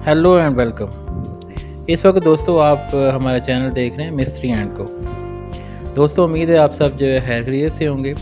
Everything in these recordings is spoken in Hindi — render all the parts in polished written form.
Hello and welcome. इस वक्त दोस्तों आप हमारा चैनल देख रहे हैं मिस्त्री एंड को। दोस्तों उम्मीद है आप सब जो है खैर खैरियत से होंगे।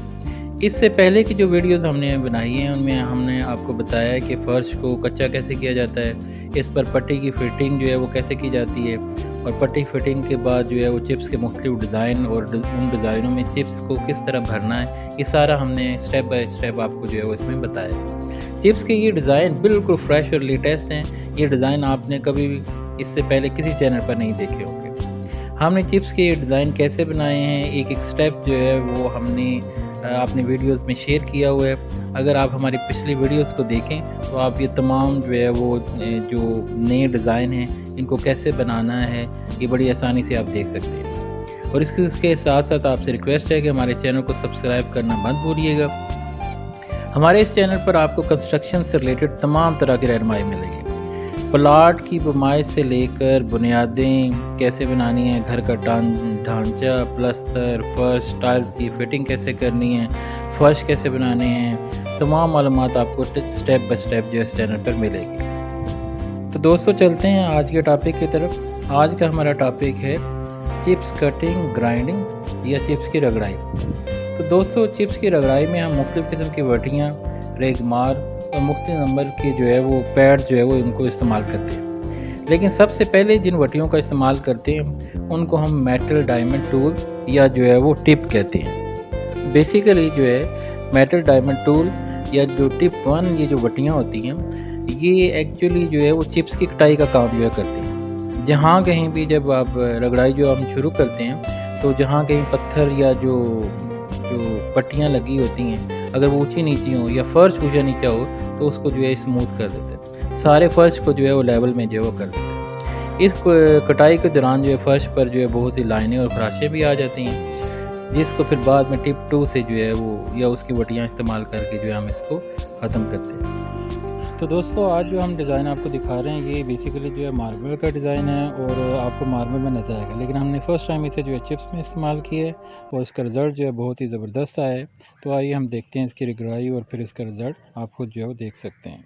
इससे पहले की जो वीडियोस हमने बनाई हैं उनमें हमने आपको बताया है कि फ़र्श को कच्चा कैसे किया जाता है, इस पर पट्टी की फ़िटिंग जो है वो कैसे की जाती है और पट्टी फ़िटिंग के बाद जो है वो चिप्स के मुख्तलिफ डिज़ाइन और उन डिज़ाइनों में चिप्स को किस तरह भरना है, ये सारा हमने स्टेप बाय स्टेप आपको जो है वो इसमें बताया है। चिप्स के ये डिज़ाइन बिल्कुल फ्रेश और लेटेस्ट हैं। ये डिज़ाइन आपने कभी भी इससे पहले किसी चैनल पर नहीं देखे होंगे। हमने चिप्स के ये डिज़ाइन कैसे बनाए हैं, एक एक स्टेप जो है वो हमने अपने वीडियोस में शेयर किया हुआ है। अगर आप हमारी पिछली वीडियोस को देखें तो आप ये तमाम जो है वो जो नए डिज़ाइन हैं इनको कैसे बनाना है ये बड़ी आसानी से आप देख सकते हैं। और इसके साथ साथ आपसे रिक्वेस्ट है कि हमारे चैनल को सब्सक्राइब करना मत भूलिएगा। हमारे इस चैनल पर आपको कंस्ट्रक्शन से रिलेटेड तमाम तरह की रहनुमाई मिलेगी। प्लाट की बुनाई से लेकर बुनियादें कैसे बनानी है, घर का ढांचा, प्लस्तर, फर्श, टाइल्स की फिटिंग कैसे करनी है, फर्श कैसे बनाने हैं, तमाम मालूमात आपको स्टेप बाय स्टेप जो इस चैनल पर मिलेगी। तो दोस्तों चलते हैं आज के टॉपिक की तरफ। आज का हमारा टॉपिक है चिप्स कटिंग, ग्राइंडिंग या चिप्स की रगड़ाई। तो दोस्तों चिप्स की रगड़ाई में हम मुख्तलिफ़ किस्म की वटियाँ, रेगमार और मुख्तलिफ नंबर के जो है वो पैड जो है वो इनको इस्तेमाल करते हैं। लेकिन सबसे पहले जिन वटियों का इस्तेमाल करते हैं उनको हम मेटल डायमंड टूल या जो है वो टिप कहते हैं। बेसिकली जो है मेटल डायमंड टूल या जो टिप 1 ये जो वटियाँ होती हैं ये एक्चुअली जो है वो चिप्स की कटाई का काम जो है करती हैं। जहाँ कहीं भी जब आप रगड़ाई जो हम शुरू करते हैं तो जहाँ कहीं पत्थर या जो पट्टियाँ लगी होती हैं अगर वो ऊंची नीची हो या फ़र्श ऊंचा नीचा हो तो उसको जो है स्मूथ कर देते हैं, सारे फ़र्श को जो है वो लेवल में जो है वो कर देते हैं। इस कटाई के दौरान जो है फ़र्श पर जो है बहुत सी लाइनें और खराशें भी आ जाती हैं, जिसको फिर बाद में टिप 2 से जो है वो या उसकी वटियाँ इस्तेमाल करके जो है हम इसको ख़त्म करते हैं। तो दोस्तों आज जो हम डिज़ाइन आपको दिखा रहे हैं ये बेसिकली जो है मार्बल का डिज़ाइन है और आपको मार्बल में नजर आएगा, लेकिन हमने फ़र्स्ट टाइम इसे जो है चिप्स में इस्तेमाल किया है और इसका रिज़ल्ट जो है बहुत ही ज़बरदस्त आया है। तो आइए हम देखते हैं इसकी रगड़ाई और फिर इसका रिज़ल्ट आप खुद जो है वो देख सकते हैं।